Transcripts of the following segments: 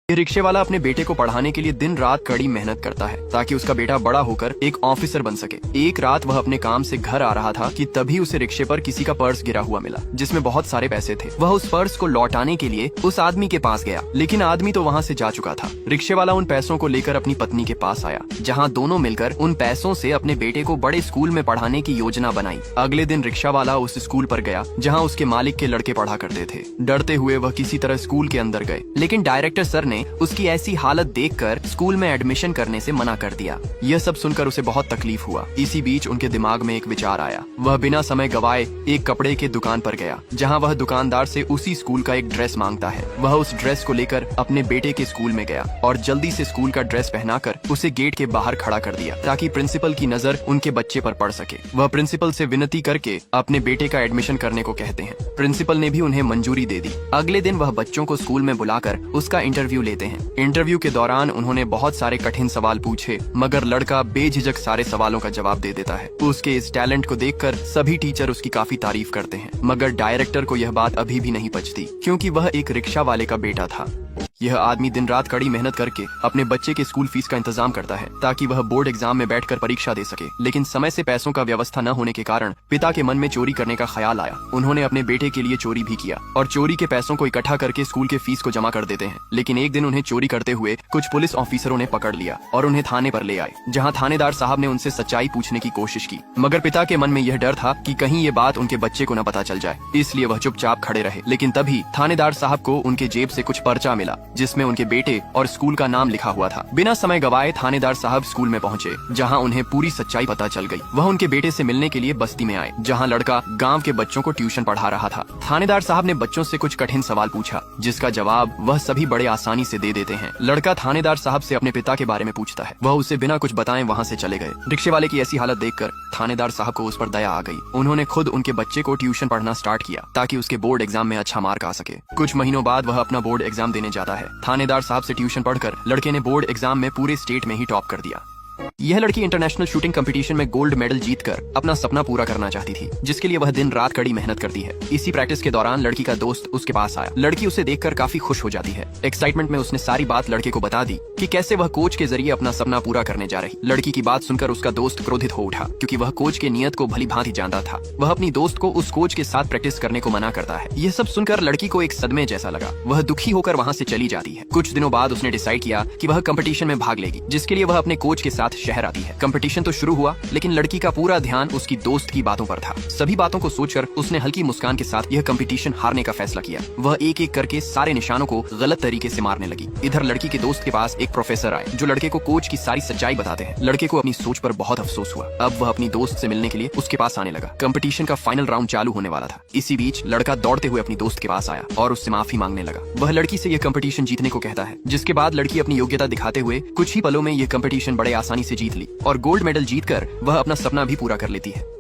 ये रिक्शे वाला अपने बेटे को पढ़ाने के लिए दिन रात कड़ी मेहनत करता है ताकि उसका बेटा बड़ा होकर एक ऑफिसर बन सके। एक रात वह अपने काम से घर आ रहा था कि तभी उसे रिक्शे पर किसी का पर्स गिरा हुआ मिला जिसमें बहुत सारे पैसे थे। वह उस पर्स को लौटाने के लिए उस आदमी के पास गया, लेकिन आदमी तो वहाँ से जा चुका था। रिक्शे वाला उन पैसों को लेकर अपनी पत्नी के पास आया, जहाँ दोनों मिलकर उन पैसों से अपने बेटे को बड़े स्कूल में पढ़ाने की योजना बनाई। अगले दिन रिक्शा वाला उस स्कूल पर गया जहाँ उसके मालिक के लड़के पढ़ा करते थे। डरते हुए वह किसी तरह स्कूल के अंदर गए, लेकिन डायरेक्टर सर ने उसकी ऐसी हालत देखकर स्कूल में एडमिशन करने से मना कर दिया। यह सब सुनकर उसे बहुत तकलीफ हुआ। इसी बीच उनके दिमाग में एक विचार आया। वह बिना समय गवाए एक कपड़े के दुकान पर गया, जहां वह दुकानदार से उसी स्कूल का एक ड्रेस मांगता है। वह उस ड्रेस को लेकर अपने बेटे के स्कूल में गया और जल्दी से स्कूल का ड्रेस पहनाकर उसे गेट के बाहर खड़ा कर दिया ताकि प्रिंसिपल की नजर उनके बच्चे पर पड़ सके। वह प्रिंसिपल से विनती करके अपने बेटे का एडमिशन करने को कहते हैं। प्रिंसिपल ने भी उन्हें मंजूरी दे दी। अगले दिन वह बच्चों को स्कूल में बुलाकर उसका इंटरव्यू लेते हैं। इंटरव्यू के दौरान उन्होंने बहुत सारे कठिन सवाल पूछे, मगर लड़का बेझिझक सारे सवालों का जवाब दे देता है। उसके इस टैलेंट को देखकर सभी टीचर उसकी काफी तारीफ करते हैं, मगर डायरेक्टर को यह बात अभी भी नहीं पचती क्योंकि वह एक रिक्शा वाले का बेटा था। यह आदमी दिन रात कड़ी मेहनत करके अपने बच्चे के स्कूल फीस का इंतजाम करता है ताकि वह बोर्ड एग्जाम में बैठकर परीक्षा दे सके, लेकिन समय से पैसों का व्यवस्था न होने के कारण पिता के मन में चोरी करने का ख्याल आया। उन्होंने अपने बेटे के लिए चोरी भी किया और चोरी के पैसों को इकट्ठा करके स्कूल के फीस को जमा कर देते हैं। लेकिन एक दिन उन्हें चोरी करते हुए कुछ पुलिस ऑफिसरों ने पकड़ लिया और उन्हें थाने पर ले आए, जहाँ थानेदार साहब ने उनसे सच्चाई पूछने की कोशिश की, मगर पिता के मन में यह डर था कि कहीं ये बात उनके बच्चे को न पता चल जाए, इसलिए वह चुपचाप खड़े रहे। लेकिन तभी थानेदार साहब को उनके जेब से कुछ पर्चा मिला जिसमें उनके बेटे और स्कूल का नाम लिखा हुआ था। बिना समय गवाए थानेदार साहब स्कूल में पहुंचे, जहां उन्हें पूरी सच्चाई पता चल गई। वह उनके बेटे से मिलने के लिए बस्ती में आए, जहां लड़का गांव के बच्चों को ट्यूशन पढ़ा रहा था। थानेदार साहब ने बच्चों से कुछ कठिन सवाल पूछा, जिसका जवाब वह सभी बड़े आसानी से दे देते हैं। लड़का थानेदार साहब से अपने पिता के बारे में पूछता है। वह उसे बिना कुछ बताए वहाँ से चले गए। रिक्शे वाले की ऐसी हालत देखकर थानेदार साहब को उस पर दया आ गई। उन्होंने खुद उनके बच्चे को ट्यूशन पढ़ना स्टार्ट किया ताकि उसके बोर्ड एग्जाम में अच्छा मार्क आ सके। कुछ महीनों बाद वह अपना बोर्ड एग्जाम देने जाता है। थानेदार साहब से ट्यूशन पढ़कर लड़के ने बोर्ड एग्जाम में पूरे स्टेट में ही टॉप कर दिया। यह लड़की इंटरनेशनल शूटिंग कंपटीशन में गोल्ड मेडल जीतकर अपना सपना पूरा करना चाहती थी, जिसके लिए वह दिन रात कड़ी मेहनत करती है। इसी प्रैक्टिस के दौरान लड़की का दोस्त उसके पास आया। लड़की उसे देखकर काफी खुश हो जाती है। एक्साइटमेंट में उसने सारी बात लड़के को बता दी कि कैसे वह कोच के जरिए अपना सपना पूरा करने जा रही। लड़की की बात सुनकर उसका दोस्त क्रोधित हो उठा, क्योंकि वह कोच के नियत को भली भांति जानता था। वह अपनी दोस्त को उस कोच के साथ प्रैक्टिस करने को मना करता है। यह सब सुनकर लड़की को एक सदमे जैसा लगा। वह दुखी होकर वहाँ से चली जाती है। कुछ दिनों बाद उसने डिसाइड किया कि वह कंपटीशन में भाग लेगी, जिसके लिए वह अपने कोच के साथ शहर आती है। कंपटीशन तो शुरू हुआ, लेकिन लड़की का पूरा ध्यान उसकी दोस्त की बातों पर था। सभी बातों को सोचकर उसने हल्की मुस्कान के साथ यह कंपटीशन हारने का फैसला किया। वह एक एक करके सारे निशानों को गलत तरीके से मारने लगी। इधर लड़की के दोस्त के पास एक प्रोफेसर आए, जो लड़के को कोच की सारी सच्चाई बताते हैं। लड़के को अपनी सोच पर बहुत अफसोस हुआ। अब वह अपनी दोस्त से मिलने के लिए उसके पास आने लगा। कंपटीशन का फाइनल राउंड चालू होने वाला था। इसी बीच लड़का दौड़ते हुए अपनी दोस्त के पास आया और उससे माफी मांगने लगा। वह लड़की से यह कंपटीशन जीतने को कहता है, जिसके बाद लड़की अपनी योग्यता दिखाते हुए कुछ ही पलों में यह कंपटीशन बड़े आसानी से जीत ली और गोल्ड मेडल जीतकर वह अपना सपना भी पूरा कर लेती है।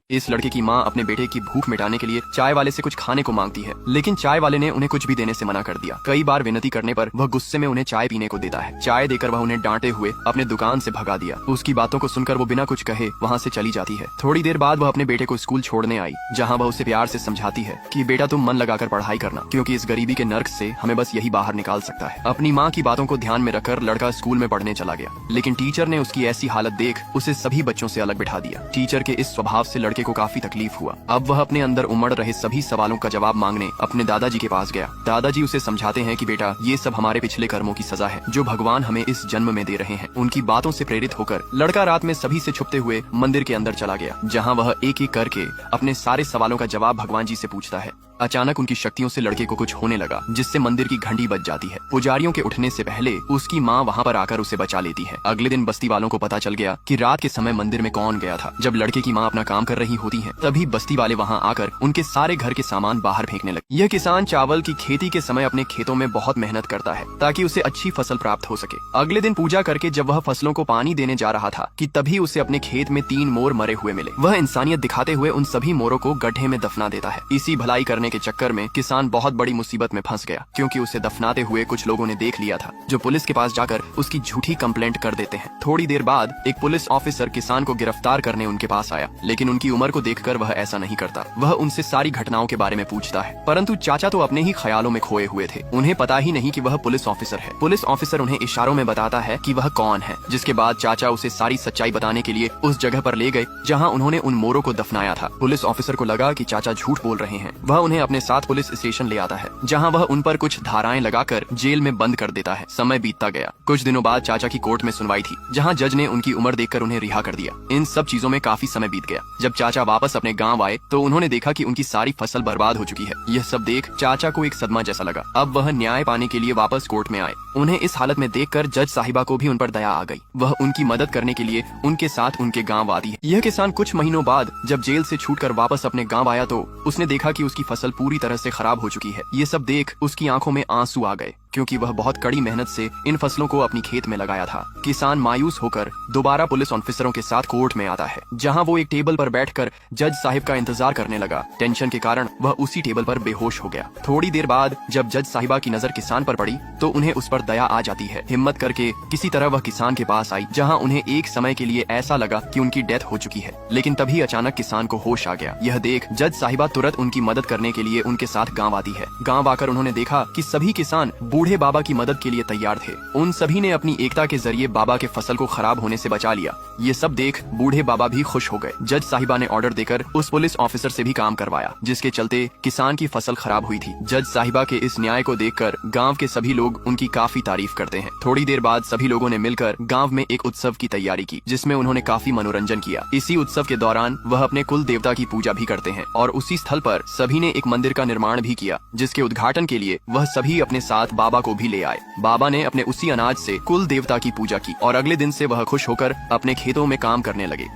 इस लड़के की माँ अपने बेटे की भूख मिटाने के लिए चाय वाले से कुछ खाने को मांगती है, लेकिन चाय वाले ने उन्हें कुछ भी देने से मना कर दिया। कई बार विनती करने पर वह गुस्से में उन्हें चाय पीने को देता है। चाय देकर वह उन्हें डांटे हुए अपने दुकान से भगा दिया। उसकी बातों को सुनकर वो बिना कुछ कहे वहाँ से चली जाती है। थोड़ी देर बाद वह अपने बेटे को स्कूल छोड़ने आई, जहाँ वह उसे प्यार से समझाती है कि बेटा तुम मन लगाकर पढ़ाई करना, क्योंकि इस गरीबी के नर्क से हमें बस यही बाहर निकाल सकता है। अपनी माँ की बातों को ध्यान में रखकर लड़का स्कूल में पढ़ने चला गया, लेकिन टीचर ने उसकी ऐसी हालत देख उसे सभी बच्चों से अलग बिठा दिया। टीचर के इस स्वभाव से लड़के को काफी तकलीफ हुआ। अब वह अपने अंदर उमड़ रहे सभी सवालों का जवाब मांगने अपने दादाजी के पास गया। दादाजी उसे समझाते हैं कि बेटा ये सब हमारे पिछले कर्मों की सजा है, जो भगवान हमें इस जन्म में दे रहे हैं। उनकी बातों से प्रेरित होकर लड़का रात में सभी से छुपते हुए मंदिर के अंदर चला गया, जहाँ वह एक एक करके अपने सारे सवालों का जवाब भगवान जी से पूछता है। अचानक उनकी शक्तियों से लड़के को कुछ होने लगा, जिससे मंदिर की घंटी बज जाती है। पुजारियों के उठने से पहले उसकी माँ वहाँ पर आकर उसे बचा लेती है। अगले दिन बस्ती वालों को पता चल गया कि रात के समय मंदिर में कौन गया था। जब लड़के की माँ अपना काम कर रही होती है, तभी बस्ती वाले वहाँ आकर उनके सारे घर के सामान बाहर फेंकने लगे। यह किसान चावल की खेती के समय अपने खेतों में बहुत मेहनत करता है ताकि उसे अच्छी फसल प्राप्त हो सके। अगले दिन पूजा करके जब वह फसलों को पानी देने जा रहा था कि तभी उसे अपने खेत में 3 मोर मरे हुए मिले। वह इंसानियत दिखाते हुए उन सभी मोरों को गड्ढे में दफना देता है। इसी भलाई करने दफनाने के चक्कर में किसान बहुत बड़ी मुसीबत में फंस गया, क्योंकि उसे दफनाते हुए कुछ लोगों ने देख लिया था, जो पुलिस के पास जाकर उसकी झूठी कंप्लेंट कर देते हैं। थोड़ी देर बाद एक पुलिस ऑफिसर किसान को गिरफ्तार करने उनके पास आया, लेकिन उनकी उम्र को देखकर वह ऐसा नहीं करता। वह उनसे सारी घटनाओं के बारे में पूछता है, परंतु चाचा तो अपने ही ख्यालों में खोए हुए थे। उन्हें पता ही नहीं कि वह पुलिस ऑफिसर है। पुलिस ऑफिसर उन्हें इशारों में बताता है कि वह कौन है, जिसके बाद चाचा उसे सारी सच्चाई बताने के लिए उस जगह पर ले गए जहां उन्होंने उन मोरों को दफनाया था। पुलिस ऑफिसर को लगा कि चाचा झूठ बोल रहे हैं। वह उन्हें अपने साथ पुलिस स्टेशन ले आता है, जहां वह उन पर कुछ धाराएं लगाकर जेल में बंद कर देता है। समय बीतता गया। कुछ दिनों बाद चाचा की कोर्ट में सुनवाई थी, जहां जज ने उनकी उम्र देखकर उन्हें रिहा कर दिया। इन सब चीजों में काफी समय बीत गया। जब चाचा वापस अपने गाँव आए तो उन्होंने देखा कि उनकी सारी फसल बर्बाद हो चुकी है। यह सब देख चाचा को एक सदमा जैसा लगा। अब वह न्याय पाने के लिए वापस कोर्ट में आए। उन्हें इस हालत में देखकर जज साहिबा को भी उन पर दया आ गई। वह उनकी मदद करने के लिए उनके साथ उनके गांव आती है। यह किसान कुछ महीनों बाद जब जेल से छूटकर वापस अपने गांव आया तो उसने देखा कि उसकी फसल पूरी तरह से खराब हो चुकी है। ये सब देख उसकी आंखों में आंसू आ गए, क्योंकि वह बहुत कड़ी मेहनत से इन फसलों को अपनी खेत में लगाया था। किसान मायूस होकर दोबारा पुलिस ऑफिसरों के साथ कोर्ट में आता है, जहां वो एक टेबल पर बैठकर जज साहिब का इंतजार करने लगा। टेंशन के कारण वह उसी टेबल पर बेहोश हो गया। थोड़ी देर बाद जब जज साहिबा की नजर किसान पर पड़ी तो उन्हें उस पर दया आ जाती है। हिम्मत करके किसी तरह वह किसान के पास आई, जहाँ उन्हें एक समय के लिए ऐसा लगा कि उनकी डेथ हो चुकी है। लेकिन तभी अचानक किसान को होश आ गया। यह देख जज साहिबा तुरंत उनकी मदद करने के लिए उनके साथ गाँव आती है। गाँव आकर उन्होंने देखा कि सभी किसान बूढ़े बाबा की मदद के लिए तैयार थे। उन सभी ने अपनी एकता के जरिए बाबा के फसल को खराब होने से बचा लिया। ये सब देख बूढ़े बाबा भी खुश हो गए। जज साहिबा ने ऑर्डर देकर उस पुलिस ऑफिसर से भी काम करवाया, जिसके चलते किसान की फसल खराब हुई थी। जज साहिबा के इस न्याय को देखकर गांव के सभी लोग उनकी काफी तारीफ करते हैं। थोड़ी देर बाद सभी लोगों ने मिलकर गांव में एक उत्सव की तैयारी की, जिसमें उन्होंने काफी मनोरंजन किया। इसी उत्सव के दौरान वह अपने कुल देवता की पूजा भी करते हैं, और उसी स्थल पर सभी ने एक मंदिर का निर्माण भी किया, जिसके उद्घाटन के लिए वह सभी अपने साथ बाबा को भी ले आए। बाबा ने अपने उसी अनाज से कुल देवता की पूजा की, और अगले दिन से वह खुश होकर अपने खेतों में काम करने लगे।